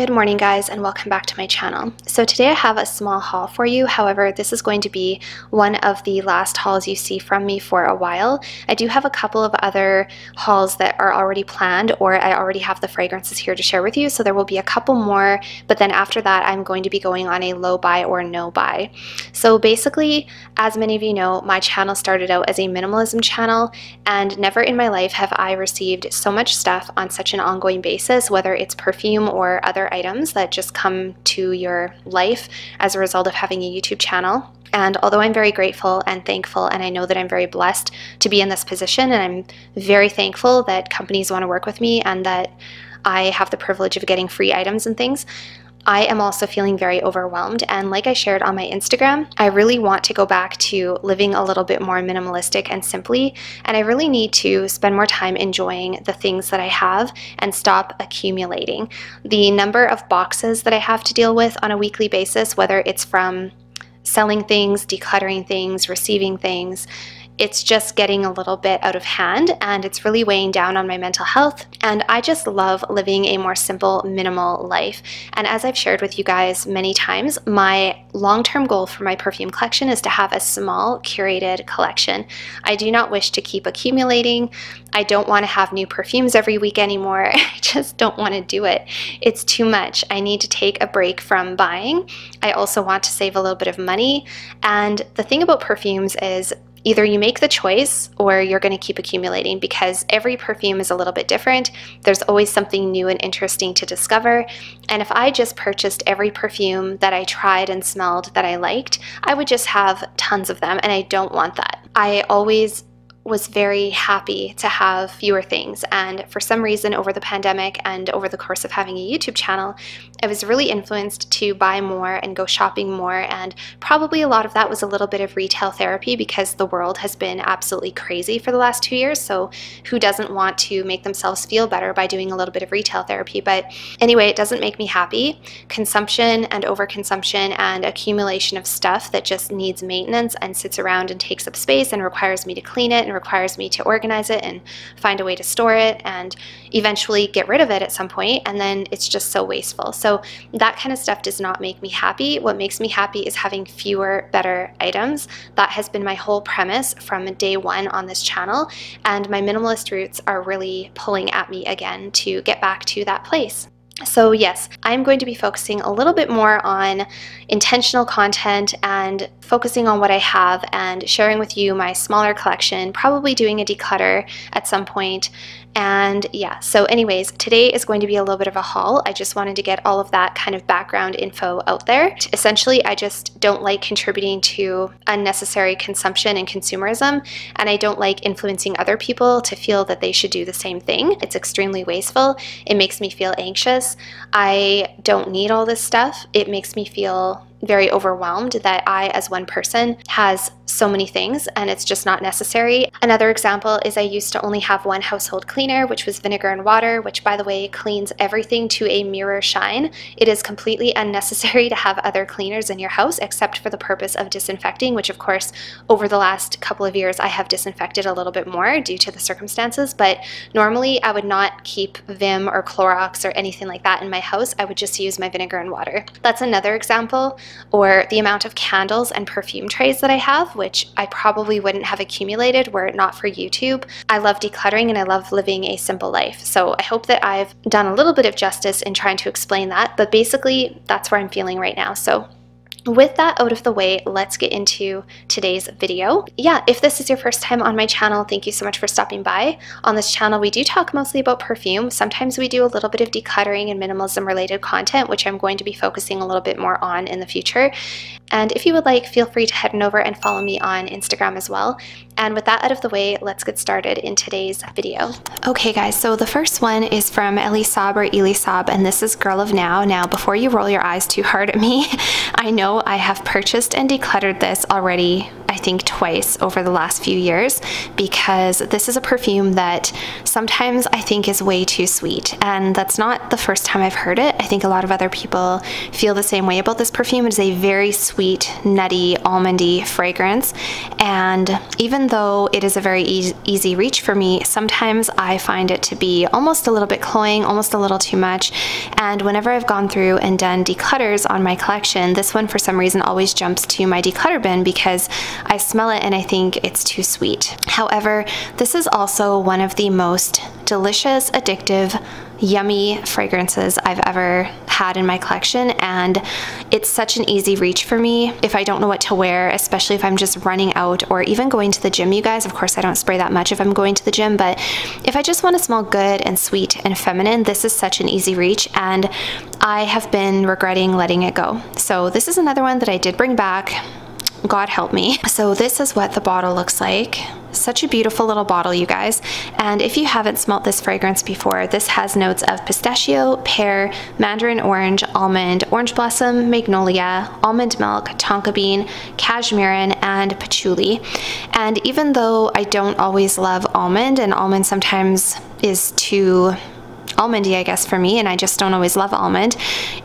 Good morning guys, and welcome back to my channel. So today I have a small haul for you. However, this is going to be one of the last hauls you see from me for a while. I do have a couple of other hauls that are already planned, or I already have the fragrances here to share with you, so there will be a couple more, but then after that I'm going to be going on a low buy or no buy. So basically, as many of you know, my channel started out as a minimalism channel, and never in my life have I received so much stuff on such an ongoing basis, whether it's perfume or other items that just come to your life as a result of having a YouTube channel. And although I'm very grateful and thankful, and I know that I'm very blessed to be in this position, and I'm very thankful that companies want to work with me and that I have the privilege of getting free items and things, I am also feeling very overwhelmed. And like I shared on my Instagram, I really want to go back to living a little bit more minimalistic and simply, and I really need to spend more time enjoying the things that I have and stop accumulating. The number of boxes that I have to deal with on a weekly basis, whether it's from selling things, decluttering things, receiving things, it's just getting a little bit out of hand, and it's really weighing down on my mental health. And I just love living a more simple, minimal life. And as I've shared with you guys many times, my long-term goal for my perfume collection is to have a small, curated collection. I do not wish to keep accumulating. I don't want to have new perfumes every week anymore. I just don't want to do it. It's too much. I need to take a break from buying. I also want to save a little bit of money. And the thing about perfumes is, either you make the choice or you're going to keep accumulating, because every perfume is a little bit different. There's always something new and interesting to discover. And if I just purchased every perfume that I tried and smelled that I liked, I would just have tons of them, and I don't want that. I always was very happy to have fewer things, and for some reason over the pandemic and over the course of having a YouTube channel, I was really influenced to buy more and go shopping more, and probably a lot of that was a little bit of retail therapy, because the world has been absolutely crazy for the last 2 years, so who doesn't want to make themselves feel better by doing a little bit of retail therapy? But anyway, it doesn't make me happy. Consumption and overconsumption and accumulation of stuff that just needs maintenance and sits around and takes up space and requires me to clean it and requires me to organize it and find a way to store it and eventually get rid of it at some point, and then it's just so wasteful. So that kind of stuff does not make me happy. What makes me happy is having fewer, better items. That has been my whole premise from day one on this channel, and my minimalist roots are really pulling at me again to get back to that place. So yes, I'm going to be focusing a little bit more on intentional content and focusing on what I have and sharing with you my smaller collection, probably doing a declutter at some point. And yeah, so anyways, today is going to be a little bit of a haul. I just wanted to get all of that kind of background info out there. Essentially, I just don't like contributing to unnecessary consumption and consumerism, and I don't like influencing other people to feel that they should do the same thing. It's extremely wasteful. It makes me feel anxious. I don't need all this stuff. It makes me feel very overwhelmed that I, as one person, has so many things and it's just not necessary. Another example is I used to only have one household cleaner, which was vinegar and water, which by the way cleans everything to a mirror shine. It is completely unnecessary to have other cleaners in your house except for the purpose of disinfecting, which of course over the last couple of years I have disinfected a little bit more due to the circumstances, but normally I would not keep Vim or Clorox or anything like that in my house. I would just use my vinegar and water. That's another example. Or the amount of candles and perfume trays that I have, which I probably wouldn't have accumulated were it not for YouTube. I love decluttering and I love living a simple life. So I hope that I've done a little bit of justice in trying to explain that, but basically that's where I'm feeling right now. So with that out of the way, let's get into today's video. Yeah, if this is your first time on my channel, thank you so much for stopping by. On this channel, we do talk mostly about perfume. Sometimes we do a little bit of decluttering and minimalism related content, which I'm going to be focusing a little bit more on in the future. And if you would like, feel free to head on over and follow me on Instagram as well. And with that out of the way, let's get started in today's video. Okay guys, so the first one is from Elisab or Elisab, and this is Girl of Now. Now, before you roll your eyes too hard at me, I know I have purchased and decluttered this already I think twice over the last few years, because this is a perfume that sometimes I think is way too sweet, and that's not the first time I've heard it. I think a lot of other people feel the same way about this perfume. It is a very sweet, nutty, almondy fragrance, and even though it is a very easy reach for me, sometimes I find it to be almost a little bit cloying, almost a little too much, and whenever I've gone through and done declutters on my collection, this one for some reason always jumps to my declutter bin because I smell it and I think it's too sweet. However, this is also one of the most delicious, addictive, yummy fragrances I've ever had in my collection, and it's such an easy reach for me if I don't know what to wear, especially if I'm just running out or even going to the gym, you guys. Of course, I don't spray that much if I'm going to the gym, but if I just want to smell good and sweet and feminine, this is such an easy reach, and I have been regretting letting it go. So this is another one that I did bring back. God help me. So this is what the bottle looks like. Such a beautiful little bottle, you guys. And if you haven't smelt this fragrance before, this has notes of pistachio, pear, mandarin orange, almond, orange blossom, magnolia, almond milk, tonka bean, cashmere, and patchouli. And even though I don't always love almond, and almond sometimes is too almondy, I guess, for me, and I just don't always love almond,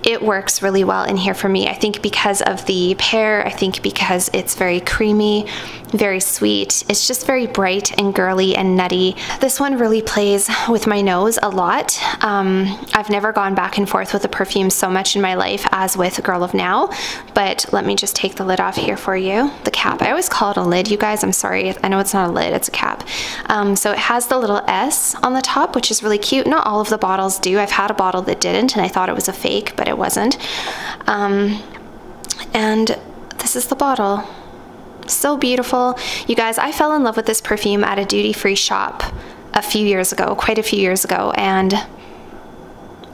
it works really well in here for me. I think because of the pear, I think because it's very creamy, very sweet. It's just very bright and girly and nutty. This one really plays with my nose a lot. I've never gone back and forth with a perfume so much in my life as with Girl of Now, but let me just take the lid off here for you. The cap, I always call it a lid, you guys. I'm sorry, I know it's not a lid, it's a cap. So it has the little S on the top, which is really cute. Not all of the bottles do. I've had a bottle that didn't, and I thought it was a fake, but it wasn't. And this is the bottle. So beautiful. You guys, I fell in love with this perfume at a duty-free shop a few years ago, quite a few years ago, and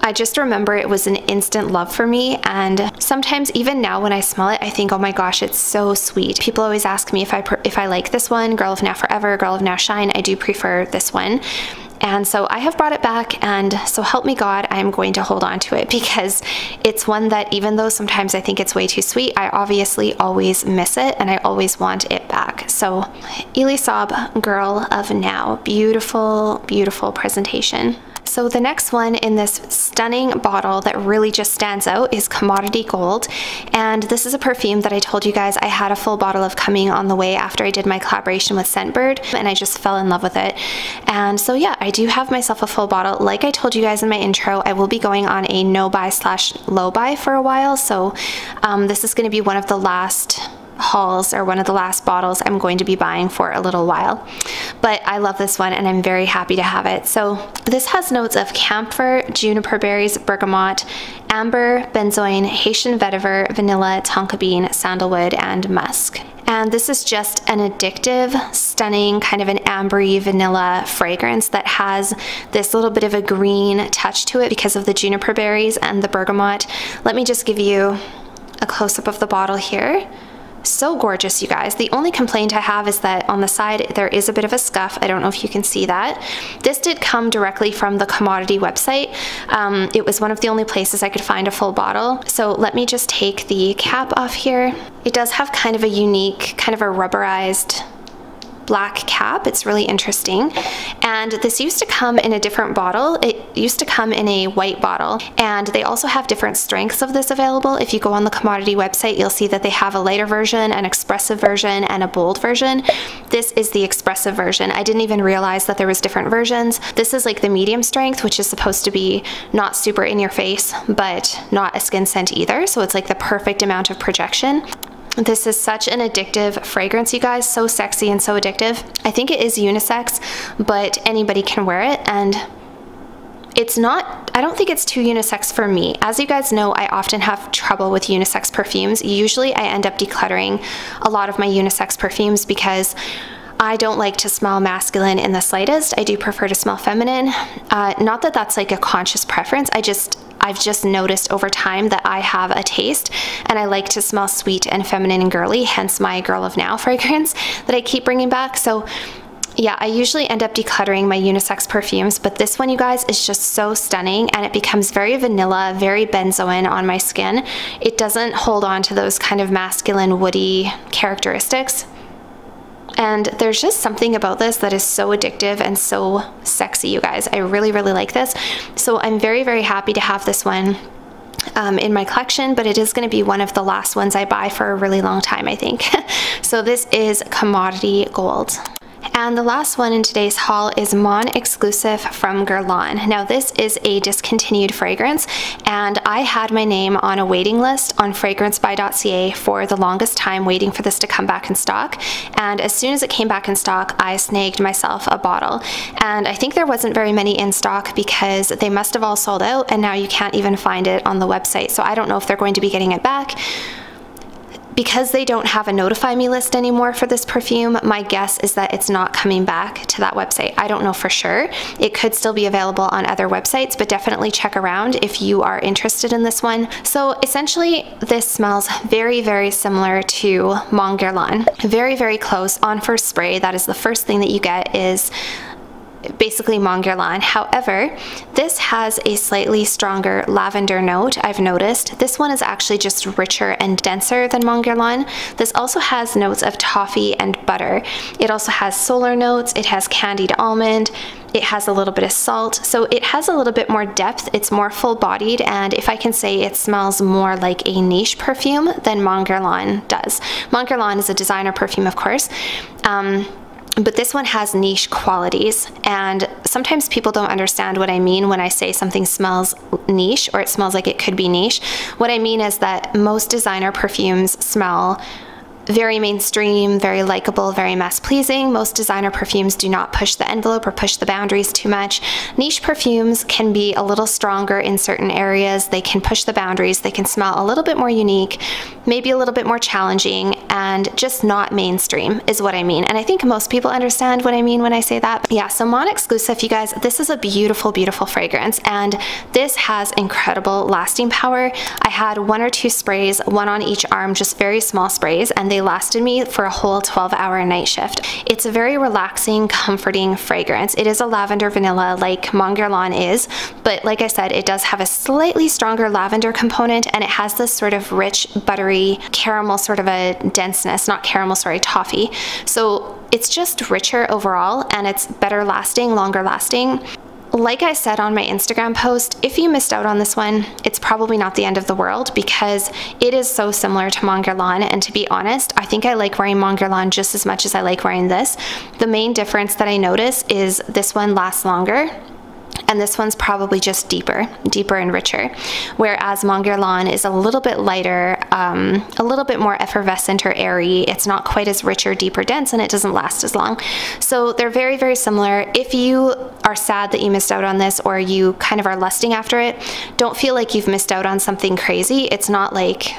I just remember it was an instant love for me. And sometimes even now when I smell it, I think, oh my gosh, it's so sweet. People always ask me if I like this one, Girl of Now Forever, Girl of Now Shine. I do prefer this one. And so I have brought it back, and so help me God, I'm going to hold on to it, because it's one that, even though sometimes I think it's way too sweet, I obviously always miss it and I always want it back. So Elisab, Girl of Now. Beautiful, beautiful presentation. So the next one in this stunning bottle that really just stands out is Commodity Gold, and this is a perfume that I told you guys I had a full bottle of coming on the way after I did my collaboration with Scentbird, and I just fell in love with it. And so yeah, I do have myself a full bottle. Like I told you guys in my intro, I will be going on a no-buy / low-buy for a while, so this is going to be one of the last hauls, or one of the last bottles I'm going to be buying for a little while. But I love this one and I'm very happy to have it. So this has notes of camphor, juniper berries, bergamot, amber, benzoin, Haitian vetiver, vanilla, tonka bean, sandalwood, and musk. And this is just an addictive, stunning, kind of an ambery vanilla fragrance that has this little bit of a green touch to it because of the juniper berries and the bergamot. Let me just give you a close-up of the bottle here. So gorgeous, you guys. The only complaint I have is that on the side there is a bit of a scuff. I don't know if you can see that. This did come directly from the Commodity website. It was one of the only places I could find a full bottle. So let me just take the cap off here. It does have kind of a unique, kind of a rubberized black cap. It's really interesting. And this used to come in a different bottle. It used to come in a white bottle, and they also have different strengths of this available. If you go on the Commodity website, you'll see that they have a lighter version, an expressive version, and a bold version. This is the expressive version. I didn't even realize that there was different versions. This is like the medium strength, which is supposed to be not super in your face, but not a skin scent either. So it's like the perfect amount of projection. This is such an addictive fragrance, you guys. So sexy and so addictive. I think it is unisex, but anybody can wear it, and it's not, I don't think it's too unisex for me. As you guys know, I often have trouble with unisex perfumes. Usually I end up decluttering a lot of my unisex perfumes because I don't like to smell masculine in the slightest. I do prefer to smell feminine. Not that that's like a conscious preference. I've just noticed over time that I have a taste and I like to smell sweet and feminine and girly, hence my Girl of Now fragrance that I keep bringing back. So yeah, I usually end up decluttering my unisex perfumes, but this one, you guys, is just so stunning, and it becomes very vanilla, very benzoin on my skin. It doesn't hold on to those kind of masculine, woody characteristics. And there's just something about this that is so addictive and so sexy, you guys. I really, really like this. So I'm very, very happy to have this one in my collection, but it is going to be one of the last ones I buy for a really long time, I think. So this is Commodity Gold. And the last one in today's haul is Mon Exclusive from Guerlain. Now this is a discontinued fragrance, and I had my name on a waiting list on fragrancebuy.ca for the longest time, waiting for this to come back in stock. And as soon as it came back in stock, I snagged myself a bottle. And I think there wasn't very many in stock because they must have all sold out, and now you can't even find it on the website. So I don't know if they're going to be getting it back. Because they don't have a notify me list anymore for this perfume, my guess is that it's not coming back to that website. I don't know for sure. It could still be available on other websites, but definitely check around if you are interested in this one. So essentially, this smells very, very similar to Mon Guerlain. Very, very close. On first spray, that is the first thing that you get is basically Mon Guerlain. However, this has a slightly stronger lavender note, I've noticed. This one is actually just richer and denser than Mon Guerlain. This also has notes of toffee and butter. It also has solar notes, it has candied almond, it has a little bit of salt, so it has a little bit more depth. It's more full-bodied, and if I can say, it smells more like a niche perfume than Mon Guerlain does. Mon Guerlain is a designer perfume, of course, but this one has niche qualities, and sometimes people don't understand what I mean when I say something smells niche or it smells like it could be niche. What I mean is that most designer perfumes smell very mainstream, very likable, very mass pleasing. Most designer perfumes do not push the envelope or push the boundaries too much. Niche perfumes can be a little stronger in certain areas. They can push the boundaries. They can smell a little bit more unique, maybe a little bit more challenging, and just not mainstream is what I mean. And I think most people understand what I mean when I say that. But yeah, so Mon Exclusive, you guys, this is a beautiful, beautiful fragrance, and this has incredible lasting power. I had 1 or 2 sprays, one on each arm, just very small sprays, and they lasted me for a whole 12-hour night shift. It's a very relaxing, comforting fragrance. It is a lavender vanilla like Mon Guerlain is, but like I said, it does have a slightly stronger lavender component, and it has this sort of rich, buttery, caramel sort of a denseness, not caramel, sorry, toffee. So it's just richer overall, and it's better lasting, longer lasting. Like I said on my Instagram post, if you missed out on this one, it's probably not the end of the world because it is so similar to Mon Guerlain, and to be honest, I think I like wearing Mon Guerlain just as much as I like wearing this. The main difference that I notice is this one lasts longer, and this one's probably just deeper and richer. Whereas Mon Guerlain is a little bit lighter, a little bit more effervescent or airy. It's not quite as rich or deep or dense, and it doesn't last as long. So they're very, very similar. If you are sad that you missed out on this, or you kind of are lusting after it, don't feel like you've missed out on something crazy. It's not like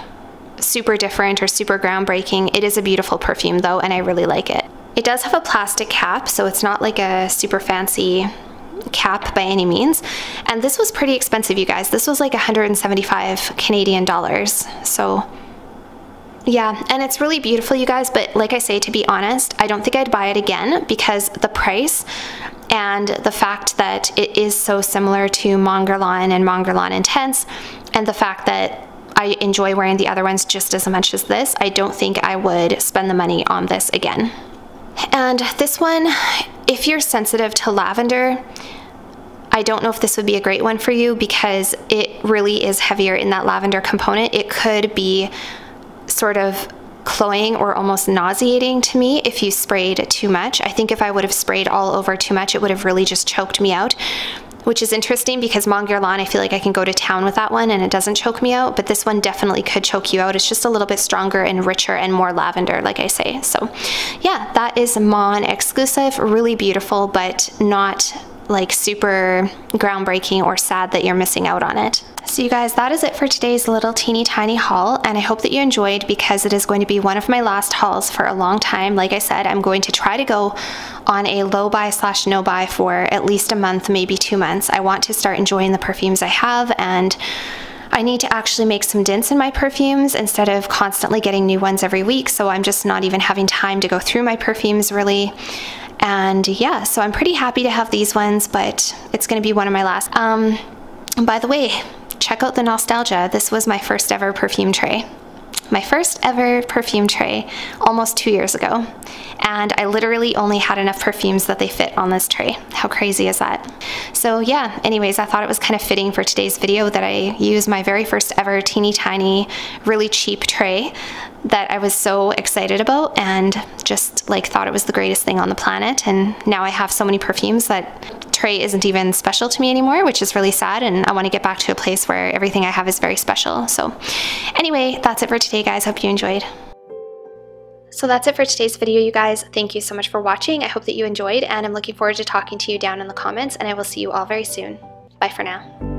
super different or super groundbreaking. It is a beautiful perfume though, and I really like it. It does have a plastic cap, so it's not like a super fancy cap by any means, and this was pretty expensive, you guys. This was like 175 Canadian dollars, so yeah, and it's really beautiful, you guys, but like I say, to be honest, I don't think I'd buy it again because the price and the fact that it is so similar to Mon Guerlain and Mon Guerlain Intense, and the fact that I enjoy wearing the other ones just as much as this, I don't think I would spend the money on this again. And this one, if you're sensitive to lavender, I don't know if this would be a great one for you because it really is heavier in that lavender component. It could be sort of cloying or almost nauseating to me if you sprayed too much. I think if I would have sprayed all over too much, it would have really just choked me out, which is interesting because Mon Guerlain, I feel like I can go to town with that one and it doesn't choke me out, but this one definitely could choke you out. It's just a little bit stronger and richer and more lavender, like I say. So yeah, that is Mon Exclusive. Really beautiful, but not like super groundbreaking or sad that you're missing out on it. So you guys, that is it for today's little teeny tiny haul, and I hope that you enjoyed because it is going to be one of my last hauls for a long time. Like I said, I'm going to try to go on a low buy slash no buy for at least a month, maybe 2 months. I want to start enjoying the perfumes I have, and I need to actually make some dents in my perfumes instead of constantly getting new ones every week, so I'm just not even having time to go through my perfumes really. And yeah, so I'm pretty happy to have these ones, but it's going to be one of my last. By the way, check out the nostalgia. This was my first ever perfume tray. my first ever perfume tray almost 2 years ago, and I literally only had enough perfumes that they fit on this tray. How crazy is that? So yeah, anyways, I thought it was kind of fitting for today's video that I use my very first ever teeny tiny, really cheap tray that I was so excited about and just like thought it was the greatest thing on the planet. And now I have so many perfumes that tray isn't even special to me anymore, which is really sad, and I want to get back to a place where everything I have is very special. So anyway, that's it for today, guys. Hope you enjoyed. So that's it for today's video, you guys. Thank you so much for watching. I hope that you enjoyed, and I'm looking forward to talking to you down in the comments, and I will see you all very soon. Bye for now.